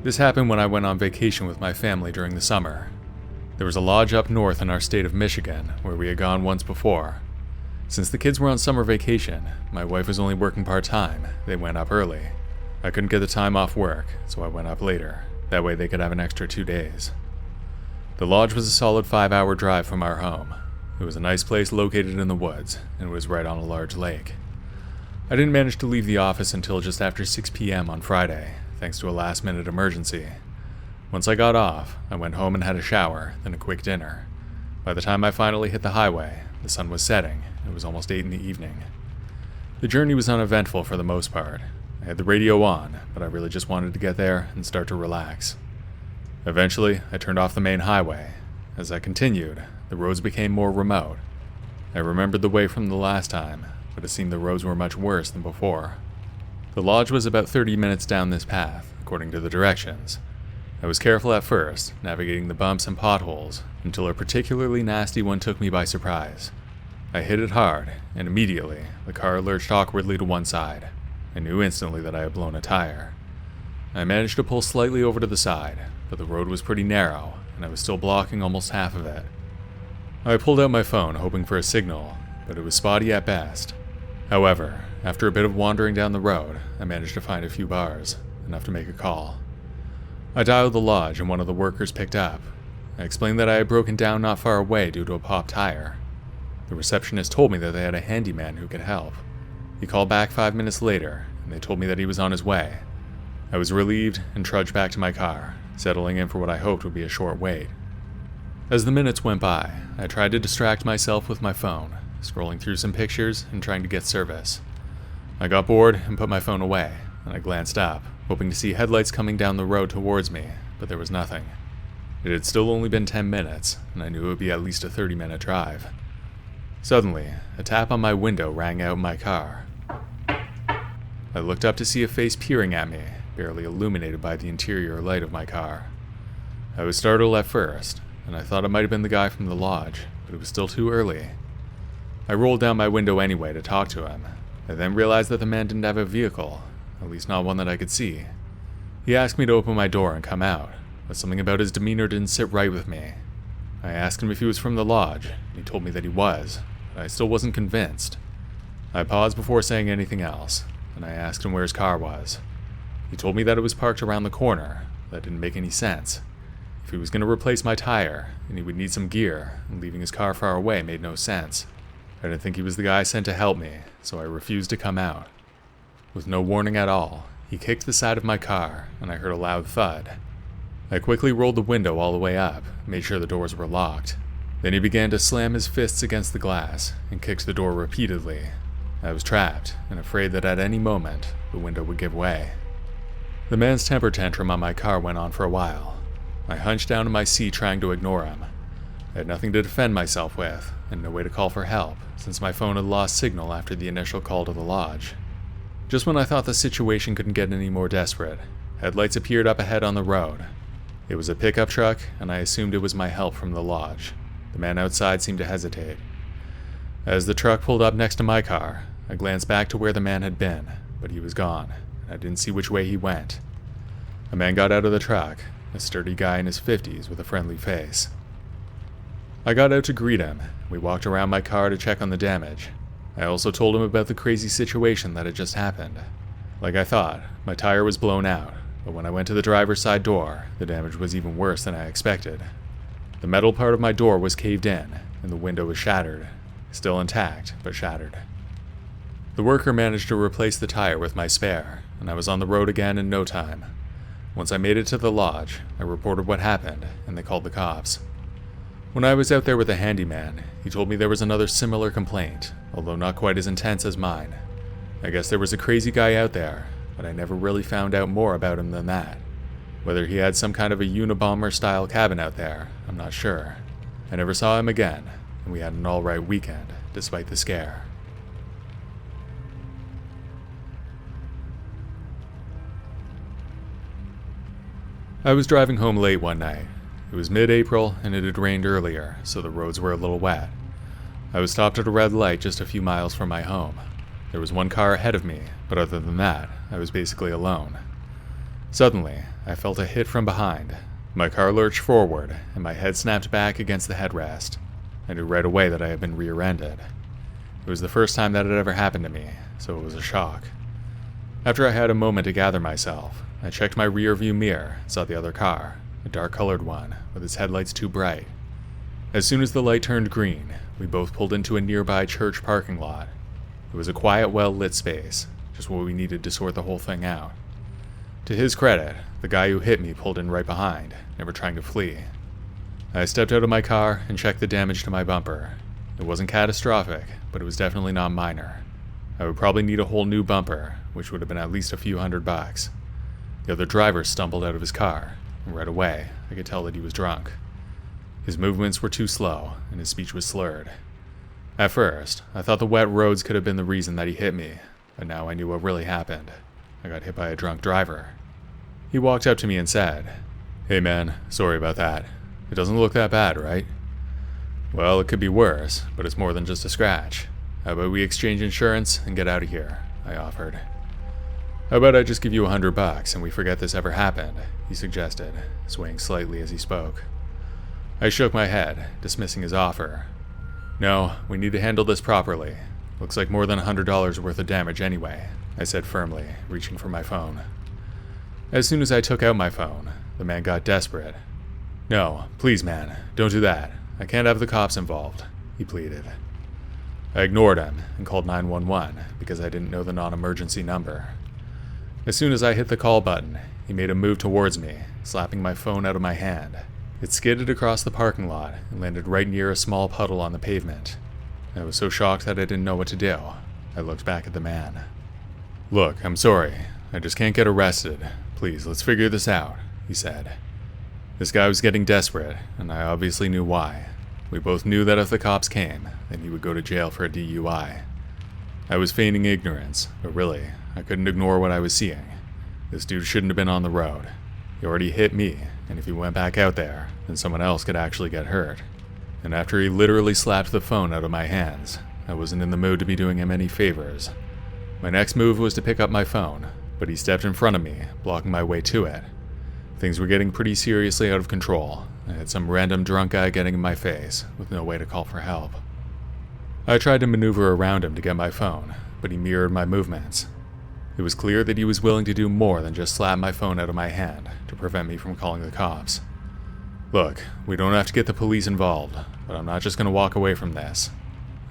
This happened when I went on vacation with my family during the summer. There was a lodge up north in our state of Michigan where we had gone once before. Since the kids were on summer vacation, my wife was only working part-time. They went up early. I couldn't get the time off work, so I went up later. That way they could have an extra 2 days. The lodge was a solid 5-hour drive from our home. It was a nice place located in the woods, and it was right on a large lake. I didn't manage to leave the office until just after 6 p.m. on Friday, thanks to a last-minute emergency. Once I got off, I went home and had a shower, then a quick dinner. By the time I finally hit the highway, the sun was setting. It was almost 8 in the evening. The journey was uneventful for the most part. I had the radio on, but I really just wanted to get there and start to relax. Eventually, I turned off the main highway. As I continued, the roads became more remote. I remembered the way from the last time, but it seemed the roads were much worse than before. The lodge was about 30 minutes down this path, according to the directions. I was careful at first, navigating the bumps and potholes, until a particularly nasty one took me by surprise. I hit it hard, and immediately, the car lurched awkwardly to one side. I knew instantly that I had blown a tire. I managed to pull slightly over to the side, but the road was pretty narrow, and I was still blocking almost half of it. I pulled out my phone, hoping for a signal, but it was spotty at best. However, after a bit of wandering down the road, I managed to find a few bars, enough to make a call. I dialed the lodge and one of the workers picked up. I explained that I had broken down not far away due to a popped tire. The receptionist told me that they had a handyman who could help. He called back 5 minutes later, and they told me that he was on his way. I was relieved and trudged back to my car, settling in for what I hoped would be a short wait. As the minutes went by, I tried to distract myself with my phone, scrolling through some pictures and trying to get service. I got bored and put my phone away, and I glanced up, hoping to see headlights coming down the road towards me, but there was nothing. It had still only been 10 minutes, and I knew it would be at least a 30-minute drive. Suddenly, a tap on my window rang out in my car. I looked up to see a face peering at me, barely illuminated by the interior light of my car. I was startled at first, and I thought it might have been the guy from the lodge, but it was still too early. I rolled down my window anyway to talk to him. I then realized that the man didn't have a vehicle, at least not one that I could see. He asked me to open my door and come out, but something about his demeanor didn't sit right with me. I asked him if he was from the lodge, and he told me that he was, but I still wasn't convinced. I paused before saying anything else, and I asked him where his car was. He told me that it was parked around the corner. That didn't make any sense. If he was going to replace my tire, then he would need some gear, and leaving his car far away made no sense. I didn't think he was the guy sent to help me, so I refused to come out. With no warning at all, he kicked the side of my car, and I heard a loud thud. I quickly rolled the window all the way up, made sure the doors were locked. Then he began to slam his fists against the glass, and kicked the door repeatedly. I was trapped, and afraid that at any moment, the window would give way. The man's temper tantrum on my car went on for a while. I hunched down in my seat trying to ignore him. I had nothing to defend myself with, and no way to call for help, since my phone had lost signal after the initial call to the lodge. Just when I thought the situation couldn't get any more desperate, headlights appeared up ahead on the road. It was a pickup truck, and I assumed it was my help from the lodge. The man outside seemed to hesitate. As the truck pulled up next to my car, I glanced back to where the man had been, but he was gone, and I didn't see which way he went. A man got out of the truck, a sturdy guy in his 50s with a friendly face. I got out to greet him. We walked around my car to check on the damage. I also told him about the crazy situation that had just happened. Like I thought, my tire was blown out, but when I went to the driver's side door, the damage was even worse than I expected. The metal part of my door was caved in, and the window was shattered. Still intact, but shattered. The worker managed to replace the tire with my spare, and I was on the road again in no time. Once I made it to the lodge, I reported what happened, and they called the cops. When I was out there with the handyman, he told me there was another similar complaint, although not quite as intense as mine. I guess there was a crazy guy out there, but I never really found out more about him than that. Whether he had some kind of a Unabomber-style cabin out there, I'm not sure. I never saw him again, and we had an alright weekend, despite the scare. I was driving home late one night. It was mid-April, and it had rained earlier, so the roads were a little wet. I was stopped at a red light just a few miles from my home. There was one car ahead of me, but other than that, I was basically alone. Suddenly, I felt a hit from behind. My car lurched forward, and my head snapped back against the headrest. I knew right away that I had been rear-ended. It was the first time that had ever happened to me, so it was a shock. After I had a moment to gather myself, I checked my rear-view mirror and saw the other car, a dark-colored one, with its headlights too bright. As soon as the light turned green, we both pulled into a nearby church parking lot. It was a quiet, well-lit space, just what we needed to sort the whole thing out. To his credit, the guy who hit me pulled in right behind, never trying to flee. I stepped out of my car and checked the damage to my bumper. It wasn't catastrophic, but it was definitely not minor. I would probably need a whole new bumper, which would have been at least a few $100. The other driver stumbled out of his car, and right away, I could tell that he was drunk. His movements were too slow, and his speech was slurred. At first, I thought the wet roads could have been the reason that he hit me, but now I knew what really happened. I got hit by a drunk driver. He walked up to me and said, "Hey man, sorry about that. It doesn't look that bad, right?" "Well, it could be worse, but it's more than just a scratch. How about we exchange insurance and get out of here?" I offered. "How about I just give you $100 and we forget this ever happened?" he suggested, swaying slightly as he spoke. I shook my head, dismissing his offer. "No, we need to handle this properly. Looks like more than $100 worth of damage anyway," I said firmly, reaching for my phone. As soon as I took out my phone, the man got desperate. "No, please man, don't do that. I can't have the cops involved," he pleaded. I ignored him and called 911 because I didn't know the non-emergency number. As soon as I hit the call button, he made a move towards me, slapping my phone out of my hand. It skidded across the parking lot and landed right near a small puddle on the pavement. I was so shocked that I didn't know what to do. I looked back at the man. "Look, I'm sorry. I just can't get arrested. Please, let's figure this out," he said. This guy was getting desperate, and I obviously knew why. We both knew that if the cops came, then he would go to jail for a DUI. I was feigning ignorance, but really, I couldn't ignore what I was seeing. This dude shouldn't have been on the road. He already hit me, and if he went back out there, then someone else could actually get hurt. And after he literally slapped the phone out of my hands, I wasn't in the mood to be doing him any favors. My next move was to pick up my phone, but he stepped in front of me, blocking my way to it. Things were getting pretty seriously out of control. I had some random drunk guy getting in my face, with no way to call for help. I tried to maneuver around him to get my phone, but he mirrored my movements. It was clear that he was willing to do more than just slap my phone out of my hand to prevent me from calling the cops. "Look, we don't have to get the police involved, but I'm not just going to walk away from this."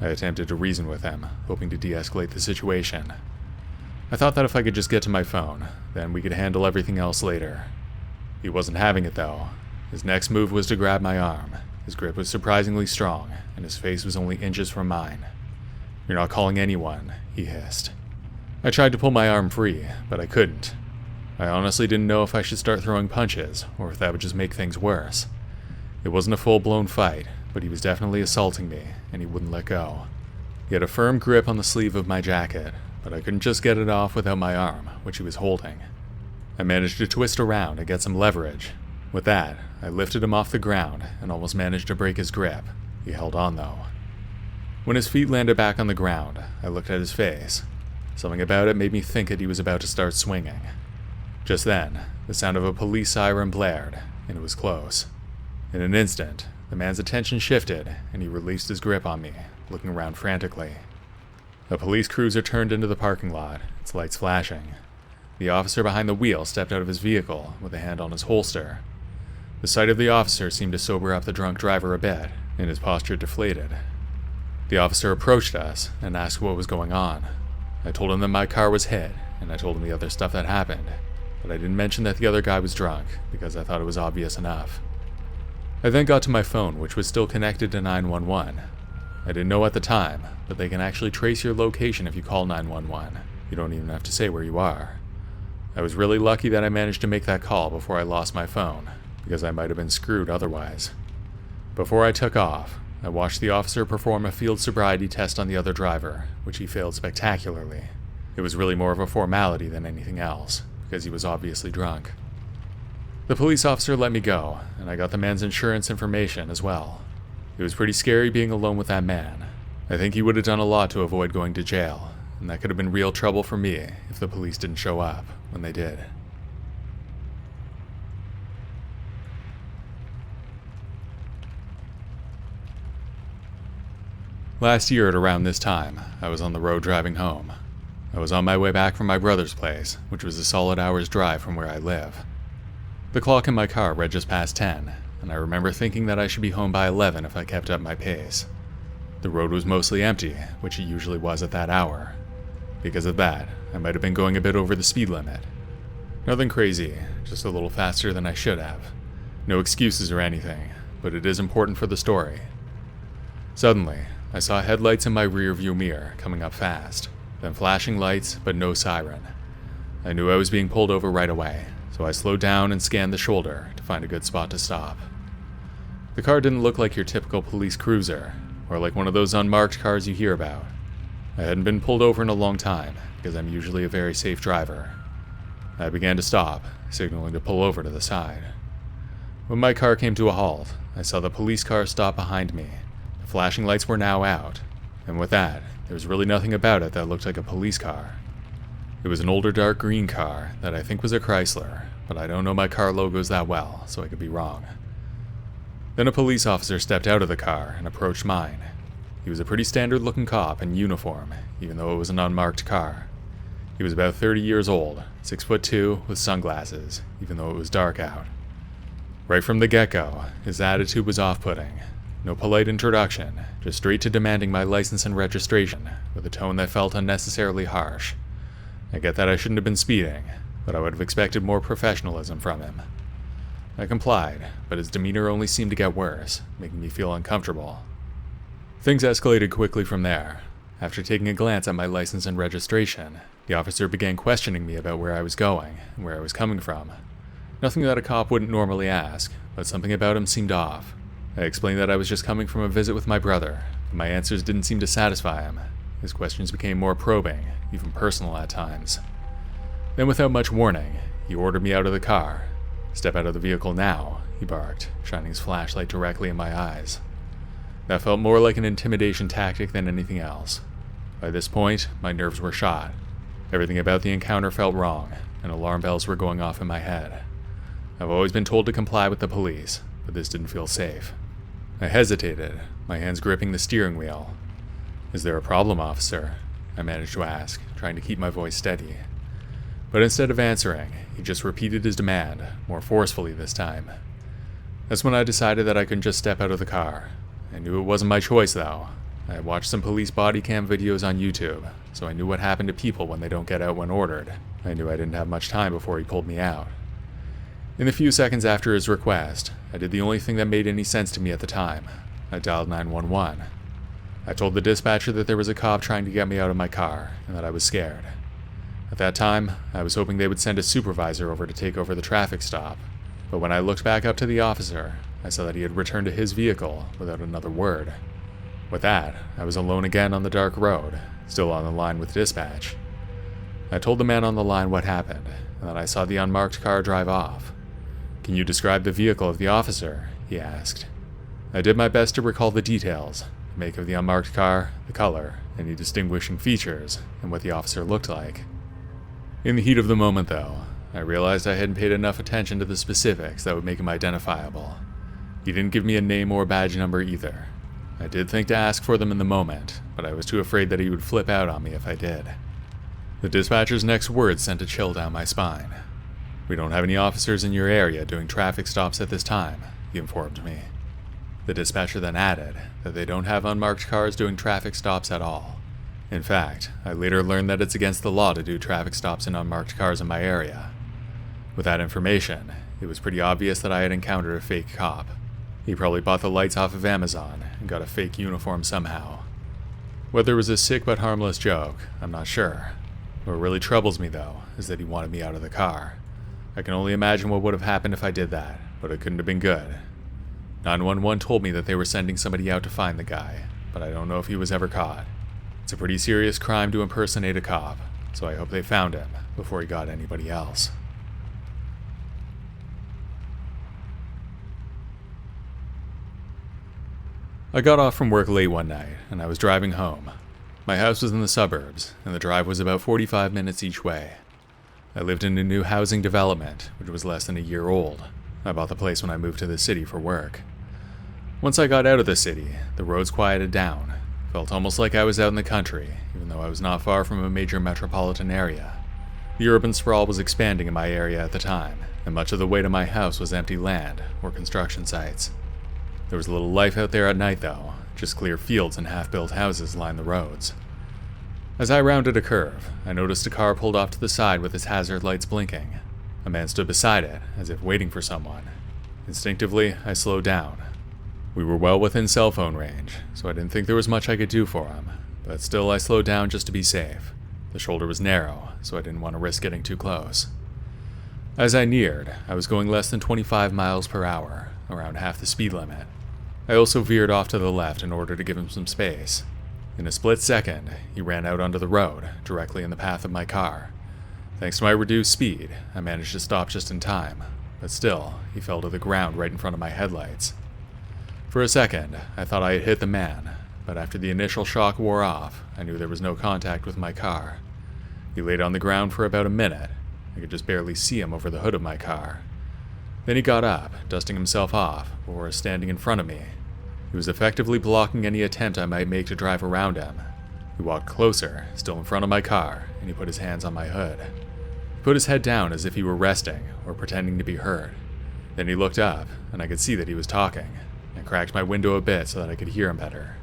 I attempted to reason with him, hoping to de-escalate the situation. I thought that if I could just get to my phone, then we could handle everything else later. He wasn't having it though. His next move was to grab my arm. His grip was surprisingly strong, and his face was only inches from mine. "You're not calling anyone," he hissed. I tried to pull my arm free, but I couldn't. I honestly didn't know if I should start throwing punches, or if that would just make things worse. It wasn't a full-blown fight, but he was definitely assaulting me, and he wouldn't let go. He had a firm grip on the sleeve of my jacket, but I couldn't just get it off without my arm, which he was holding. I managed to twist around and get some leverage. With that, I lifted him off the ground and almost managed to break his grip. He held on though. When his feet landed back on the ground, I looked at his face. Something about it made me think that he was about to start swinging. Just then, the sound of a police siren blared, and it was close. In an instant, the man's attention shifted, and he released his grip on me, looking around frantically. A police cruiser turned into the parking lot, its lights flashing. The officer behind the wheel stepped out of his vehicle with a hand on his holster. The sight of the officer seemed to sober up the drunk driver a bit, and his posture deflated. The officer approached us and asked what was going on. I told him that my car was hit, and I told him the other stuff that happened, but I didn't mention that the other guy was drunk, because I thought it was obvious enough. I then got to my phone, which was still connected to 911. I didn't know at the time, but they can actually trace your location if you call 911. You don't even have to say where you are. I was really lucky that I managed to make that call before I lost my phone, because I might have been screwed otherwise. Before I took off, I watched the officer perform a field sobriety test on the other driver, which he failed spectacularly. It was really more of a formality than anything else, because he was obviously drunk. The police officer let me go, and I got the man's insurance information as well. It was pretty scary being alone with that man. I think he would have done a lot to avoid going to jail, and that could have been real trouble for me if the police didn't show up when they did. Last year at around this time, I was on the road driving home. I was on my way back from my brother's place, which was a solid hour's drive from where I live. The clock in my car read just past 10, and I remember thinking that I should be home by 11 if I kept up my pace. The road was mostly empty, which it usually was at that hour. Because of that, I might have been going a bit over the speed limit. Nothing crazy, just a little faster than I should have. No excuses or anything, but it is important for the story. Suddenly, I saw headlights in my rearview mirror coming up fast, then flashing lights, but no siren. I knew I was being pulled over right away, so I slowed down and scanned the shoulder to find a good spot to stop. The car didn't look like your typical police cruiser, or like one of those unmarked cars you hear about. I hadn't been pulled over in a long time, because I'm usually a very safe driver. I began to stop, signaling to pull over to the side. When my car came to a halt, I saw the police car stop behind me. The flashing lights were now out, and with that, there was really nothing about it that looked like a police car. It was an older dark green car that I think was a Chrysler, but I don't know my car logos that well, so I could be wrong. Then a police officer stepped out of the car and approached mine. He was a pretty standard-looking cop in uniform, even though it was an unmarked car. He was about 30 years old, 6'2", with sunglasses, even though it was dark out. Right from the get-go, his attitude was off-putting. No polite introduction, just straight to demanding my license and registration, with a tone that felt unnecessarily harsh. I get that I shouldn't have been speeding, but I would have expected more professionalism from him. I complied, but his demeanor only seemed to get worse, making me feel uncomfortable. Things escalated quickly from there. After taking a glance at my license and registration, the officer began questioning me about where I was going and where I was coming from. Nothing that a cop wouldn't normally ask, but something about him seemed off. I explained that I was just coming from a visit with my brother, but my answers didn't seem to satisfy him. His questions became more probing, even personal at times. Then without much warning, he ordered me out of the car. "Step out of the vehicle now," he barked, shining his flashlight directly in my eyes. That felt more like an intimidation tactic than anything else. By this point, my nerves were shot. Everything about the encounter felt wrong, and alarm bells were going off in my head. I've always been told to comply with the police, but this didn't feel safe. I hesitated, my hands gripping the steering wheel. "Is there a problem, officer?" I managed to ask, trying to keep my voice steady. But instead of answering, he just repeated his demand, more forcefully this time. That's when I decided that I couldn't just step out of the car. I knew it wasn't my choice, though. I had watched some police body cam videos on YouTube, so I knew what happened to people when they don't get out when ordered. I knew I didn't have much time before he pulled me out. In the few seconds after his request, I did the only thing that made any sense to me at the time. I dialed 911. I told the dispatcher that there was a cop trying to get me out of my car, and that I was scared. At that time, I was hoping they would send a supervisor over to take over the traffic stop, but when I looked back up to the officer, I saw that he had returned to his vehicle without another word. With that, I was alone again on the dark road, still on the line with dispatch. I told the man on the line what happened, and that I saw the unmarked car drive off. "Can you describe the vehicle of the officer?" he asked. I did my best to recall the details, the make of the unmarked car, the color, any distinguishing features, and what the officer looked like. In the heat of the moment, though, I realized I hadn't paid enough attention to the specifics that would make him identifiable. He didn't give me a name or badge number either. I did think to ask for them in the moment, but I was too afraid that he would flip out on me if I did. The dispatcher's next words sent a chill down my spine. "We don't have any officers in your area doing traffic stops at this time," he informed me. The dispatcher then added that they don't have unmarked cars doing traffic stops at all. In fact, I later learned that it's against the law to do traffic stops in unmarked cars in my area. With that information, it was pretty obvious that I had encountered a fake cop. He probably bought the lights off of Amazon and got a fake uniform somehow. Whether it was a sick but harmless joke, I'm not sure. What really troubles me, though, is that he wanted me out of the car. I can only imagine what would have happened if I did that, but it couldn't have been good. 911 told me that they were sending somebody out to find the guy, but I don't know if he was ever caught. It's a pretty serious crime to impersonate a cop, so I hope they found him before he got anybody else. I got off from work late one night, and I was driving home. My house was in the suburbs, and the drive was about 45 minutes each way. I lived in a new housing development, which was less than a year old. I bought the place when I moved to the city for work. Once I got out of the city, the roads quieted down. Felt almost like I was out in the country, even though I was not far from a major metropolitan area. The urban sprawl was expanding in my area at the time, and much of the way to my house was empty land or construction sites. There was little life out there at night though, just clear fields and half-built houses lined the roads. As I rounded a curve, I noticed a car pulled off to the side with its hazard lights blinking. A man stood beside it, as if waiting for someone. Instinctively, I slowed down. We were well within cell phone range, so I didn't think there was much I could do for him, but still I slowed down just to be safe. The shoulder was narrow, so I didn't want to risk getting too close. As I neared, I was going less than 25 miles per hour, around half the speed limit. I also veered off to the left in order to give him some space. In a split second, he ran out onto the road, directly in the path of my car. Thanks to my reduced speed, I managed to stop just in time, but still, he fell to the ground right in front of my headlights. For a second, I thought I had hit the man, but after the initial shock wore off, I knew there was no contact with my car. He laid on the ground for about a minute. I could just barely see him over the hood of my car. Then he got up, dusting himself off, before standing in front of me. He was effectively blocking any attempt I might make to drive around him. He walked closer, still in front of my car, and he put his hands on my hood. He put his head down as if he were resting or pretending to be hurt. Then he looked up, and I could see that he was talking, and cracked my window a bit so that I could hear him better.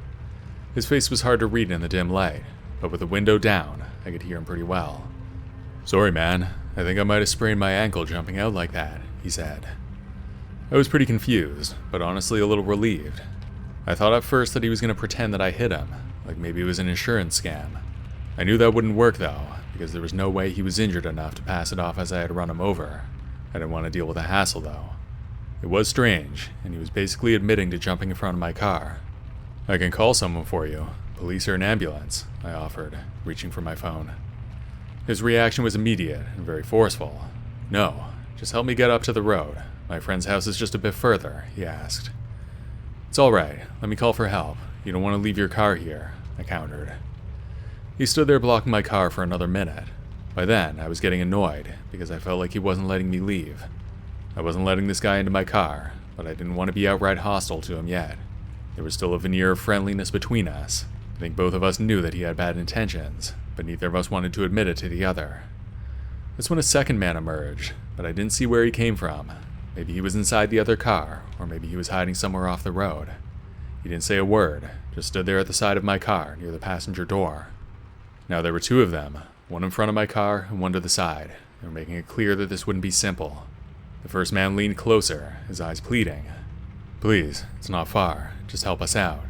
His face was hard to read in the dim light, but with the window down, I could hear him pretty well. "Sorry, man. I think I might have sprained my ankle jumping out like that," he said. I was pretty confused, but honestly a little relieved. I thought at first that he was going to pretend that I hit him, like maybe it was an insurance scam. I knew that wouldn't work though, because there was no way he was injured enough to pass it off as I had run him over. I didn't want to deal with the hassle though. It was strange, and he was basically admitting to jumping in front of my car. "I can call someone for you, police or an ambulance," I offered, reaching for my phone. His reaction was immediate and very forceful. "No, just help me get up to the road. My friend's house is just a bit further," he asked. "It's all right. Let me call for help. You don't want to leave your car here," I countered. He stood there blocking my car for another minute. By then, I was getting annoyed because I felt like he wasn't letting me leave. I wasn't letting this guy into my car, but I didn't want to be outright hostile to him yet. There was still a veneer of friendliness between us. I think both of us knew that he had bad intentions, but neither of us wanted to admit it to the other. That's when a second man emerged, but I didn't see where he came from. Maybe he was inside the other car, or maybe he was hiding somewhere off the road. He didn't say a word, just stood there at the side of my car, near the passenger door. Now there were two of them, one in front of my car and one to the side. They were making it clear that this wouldn't be simple. The first man leaned closer, his eyes pleading. "Please, it's not far, just help us out."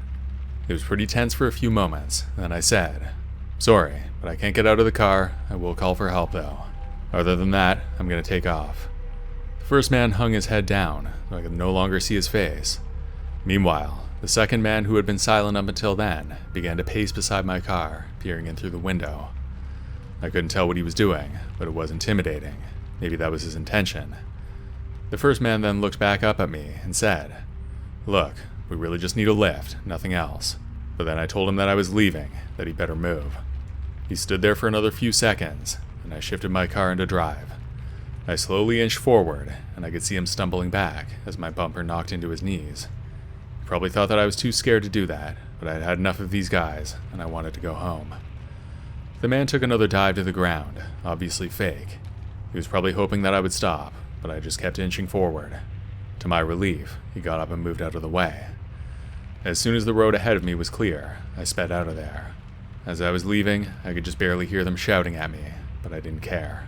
It was pretty tense for a few moments, and then I said, "Sorry, but I can't get out of the car. I will call for help though. Other than that, I'm gonna take off." The first man hung his head down, so I could no longer see his face. Meanwhile, the second man, who had been silent up until then, began to pace beside my car, peering in through the window. I couldn't tell what he was doing, but it was intimidating. Maybe that was his intention. The first man then looked back up at me and said, "Look, we really just need a lift, nothing else." But then I told him that I was leaving, that he'd better move. He stood there for another few seconds, and I shifted my car into drive. I slowly inched forward, and I could see him stumbling back as my bumper knocked into his knees. He probably thought that I was too scared to do that, but I had had enough of these guys, and I wanted to go home. The man took another dive to the ground, obviously fake. He was probably hoping that I would stop, but I just kept inching forward. To my relief, he got up and moved out of the way. As soon as the road ahead of me was clear, I sped out of there. As I was leaving, I could just barely hear them shouting at me, but I didn't care.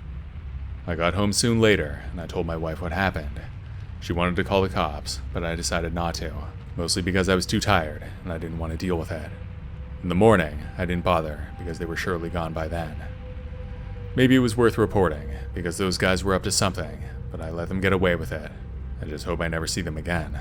I got home soon later, and I told my wife what happened. She wanted to call the cops, but I decided not to, mostly because I was too tired, and I didn't want to deal with it. In the morning, I didn't bother, because they were surely gone by then. Maybe it was worth reporting, because those guys were up to something, but I let them get away with it. I just hope I never see them again.